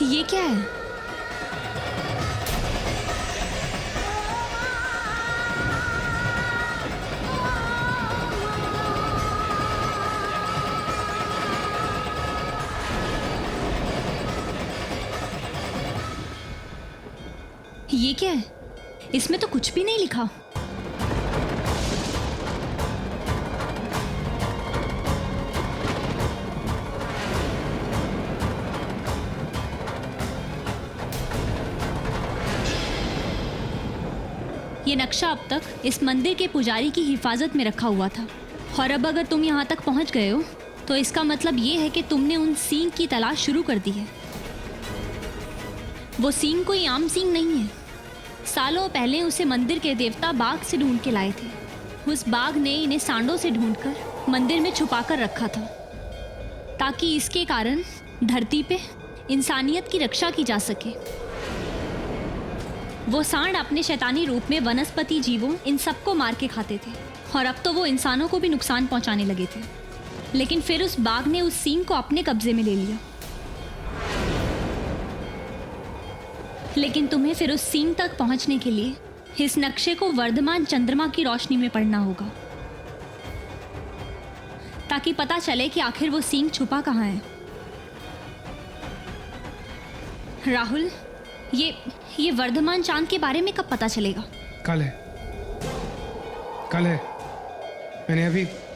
ये क्या है? ये क्या है? इसमें तो कुछ भी नहीं लिखा। ये नक्शा अब तक इस मंदिर के पुजारी की हिफाजत में रखा हुआ था, और अब अगर तुम यहाँ तक पहुँच गए हो तो इसका मतलब ये है कि तुमने उन सींग की तलाश शुरू कर दी है। वो सींग कोई आम सींग नहीं है। सालों पहले उसे मंदिर के देवता बाघ से ढूंढ के लाए थे। उस बाघ ने इन्हें सांडों से ढूंढकर मंदिर में छुपाकर रखा था, ताकि इसके कारण धरती पे इंसानियत की रक्षा की जा सके। वो सांड अपने शैतानी रूप में वनस्पति जीवों इन सबको मार के खाते थे, और अब तो वो इंसानों को भी नुकसान पहुंचाने लगे थे। लेकिन फिर उस बाघ ने उस सींग को अपने कब्जे में ले लिया। लेकिन तुम्हें फिर उस सींग तक पहुंचने के लिए इस नक्शे को वर्धमान चंद्रमा की रोशनी में पढ़ना होगा, ताकि पता चले कि आखिर वो सींग छुपा कहाँ है। राहुल, ये वर्धमान चांद के बारे में कब पता चलेगा? कल है। मैंने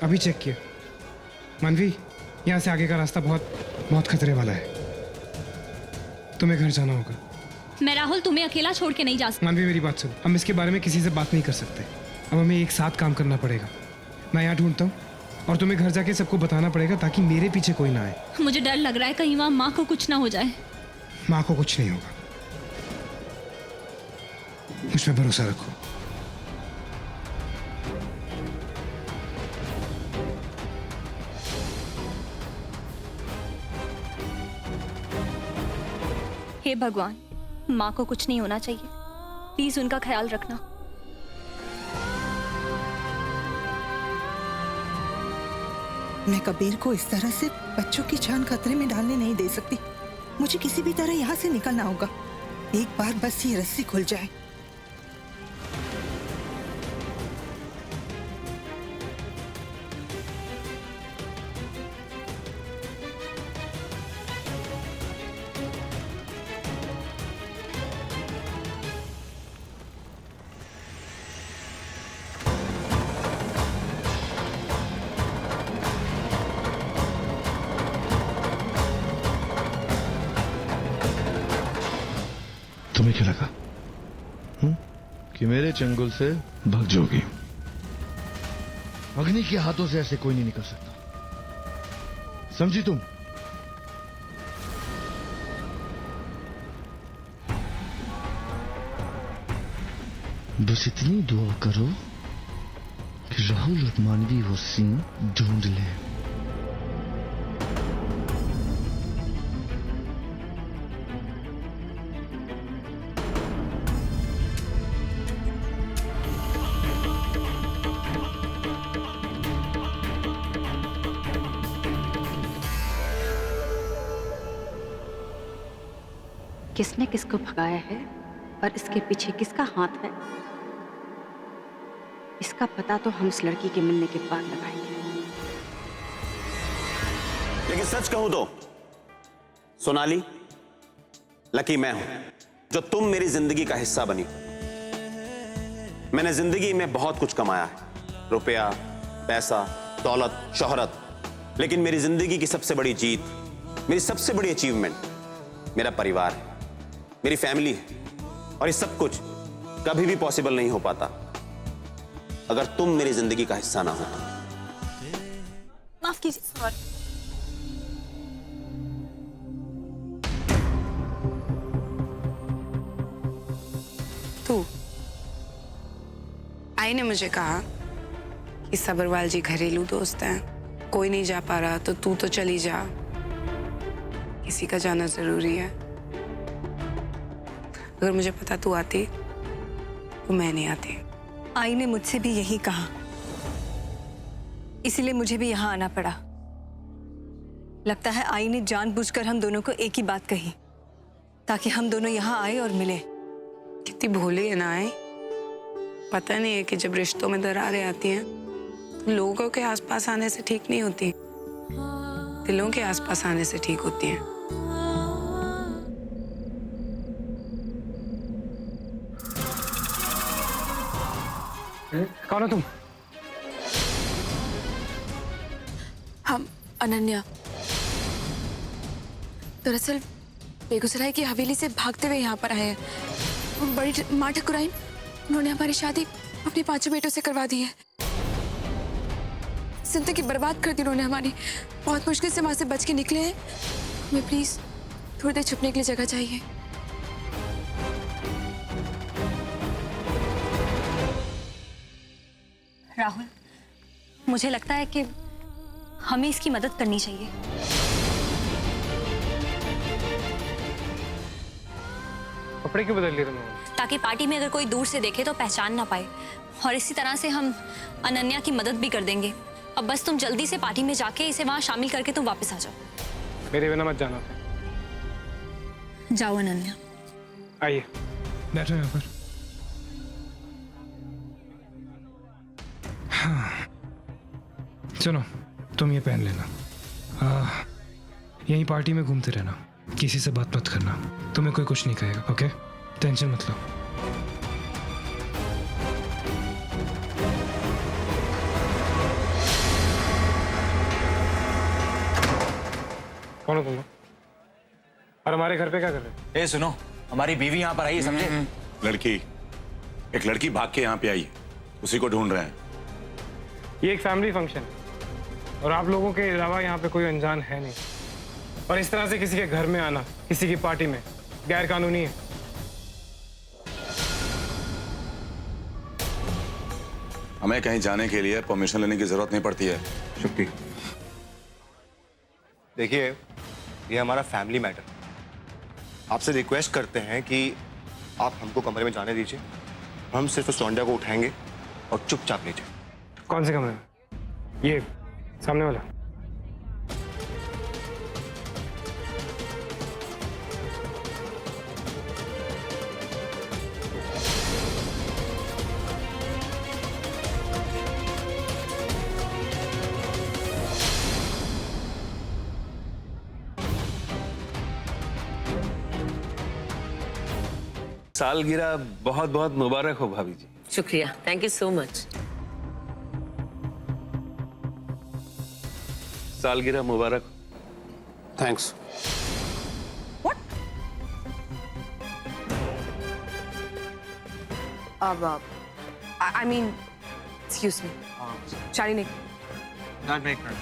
अभी चेक किया। मानवी, यहाँ से आगे का रास्ता बहुत खतरे वाला है। तुम्हें घर जाना होगा। मैं राहुल तुम्हें अकेला छोड़ के नहीं जा सकता। मानवी, मेरी बात सुनो। हम इसके बारे में किसी से बात नहीं कर सकते। अब हमें एक साथ काम करना पड़ेगा। मैं यहाँ ढूंढता हूँ और तुम्हें घर जाके सबको बताना पड़ेगा, ताकि मेरे पीछे कोई ना आए। मुझे डर लग रहा है कहीं वहाँ माँ को कुछ ना हो जाए। माँ को कुछ नहीं होगा, मुझ पे भरोसा रखो। हे भगवान, माँ को कुछ नहीं होना चाहिए। प्लीज उनका ख्याल रखना। मैं कबीर को इस तरह से बच्चों की जान खतरे में डालने नहीं दे सकती। मुझे किसी भी तरह यहाँ से निकलना होगा। एक बार बस ये रस्सी खुल जाए। तुम्हें क्या लगा कि मेरे चंगुल से भाग जाओगी? अग्नि के हाथों से ऐसे कोई नहीं निकल सकता, समझी तुम? बस इतनी दुआ करो कि राहुल और मानवी वो सीन ढूंढ ले। किसने किसको भगाया है और इसके पीछे किसका हाथ है, इसका पता तो हम इस लड़की के मिलने के बाद लगाएंगे। लेकिन सच कहूं तो सोनाली, लकी मैं हूं जो तुम मेरी जिंदगी का हिस्सा बनी। मैंने जिंदगी में बहुत कुछ कमाया है, रुपया, पैसा, दौलत, शोहरत, लेकिन मेरी जिंदगी की सबसे बड़ी जीत, मेरी सबसे बड़ी अचीवमेंट मेरा परिवार है, मेरी फैमिली है। और ये सब कुछ कभी भी पॉसिबल नहीं हो पाता अगर तुम मेरी जिंदगी का हिस्सा ना हो। माफ कीजिए। तू आई ने मुझे कहा कि सब्रवाल जी घरेलू दोस्त हैं, कोई नहीं जा पा रहा तो तू तो चली जा, किसी का जाना जरूरी है। अगर मुझे पता तू आती तो मैं नहीं आती। आई ने मुझसे भी यही कहा, इसलिए मुझे भी यहाँ आना पड़ा। लगता है आई ने जानबूझकर हम दोनों को एक ही बात कही। ताकि हम दोनों यहाँ आए और मिले। कितनी भोली है ना आई। पता नहीं है कि जब रिश्तों में दरारें आती हैं तो लोगों के आसपास आने से ठीक नहीं होती, दिलों के आसपास आने से ठीक होती हैं। कौन हो तुम? हम अनन्या। दरअसल बेगूसराय की हवेली से भागते हुए यहाँ पर आए हैं। बड़ी माँ ठकुराइन, उन्होंने हमारी शादी अपने 5 बेटों से करवा दी है। जिंदगी बर्बाद कर दी उन्होंने हमारी। बहुत मुश्किल से वहां से बच के निकले हैं। हमें प्लीज थोड़ी देर छुपने के लिए जगह चाहिए। राहुल, मुझे लगता है कि हमें इसकी मदद करनी चाहिए। कपड़े क्यों बदल लिए तुमने? ताकि पार्टी में अगर कोई दूर से देखे तो पहचान ना पाए, और इसी तरह से हम अनन्या की मदद भी कर देंगे। अब बस तुम जल्दी से पार्टी में जाके इसे वहां शामिल करके तुम वापस आ जाओ। मेरे बिना मत जाना। जाओ अनन्या। आइए, बैठो यहाँ पर। हाँ, सुनो, तुम ये पहन लेना। यहीं पार्टी में घूमते रहना, किसी से बात मत करना। तुम्हें कोई कुछ नहीं कहेगा, ओके? टेंशन मत लो। कौन हो तुम लोग? और हमारे घर पे क्या कर रहे हो? ए सुनो, हमारी बीवी यहाँ पर आई है, समझे? एक लड़की भाग के यहाँ पे आई है, उसी को ढूंढ रहे हैं। ये एक फैमिली फंक्शन है और आप लोगों के अलावा यहाँ पे कोई अनजान है नहीं। और इस तरह से किसी के घर में आना, किसी की पार्टी में, गैर कानूनी है। हमें कहीं जाने के लिए परमिशन लेने की जरूरत नहीं पड़ती है। शुक्ति, देखिए, ये हमारा फैमिली मैटर। आपसे रिक्वेस्ट करते हैं कि आप हमको कमरे में जाने दीजिए। हम सिर्फ सौंडिया को उठाएंगे और चुपचाप लीजिए। कौन से कमरे में? ये सामने वाला? सालगिरह बहुत बहुत मुबारक हो भाभी जी। शुक्रिया, थैंक यू सो मच। सालगिरह मुबारक। थैंक्स। अब I mean excuse me, Shalini. Not make her.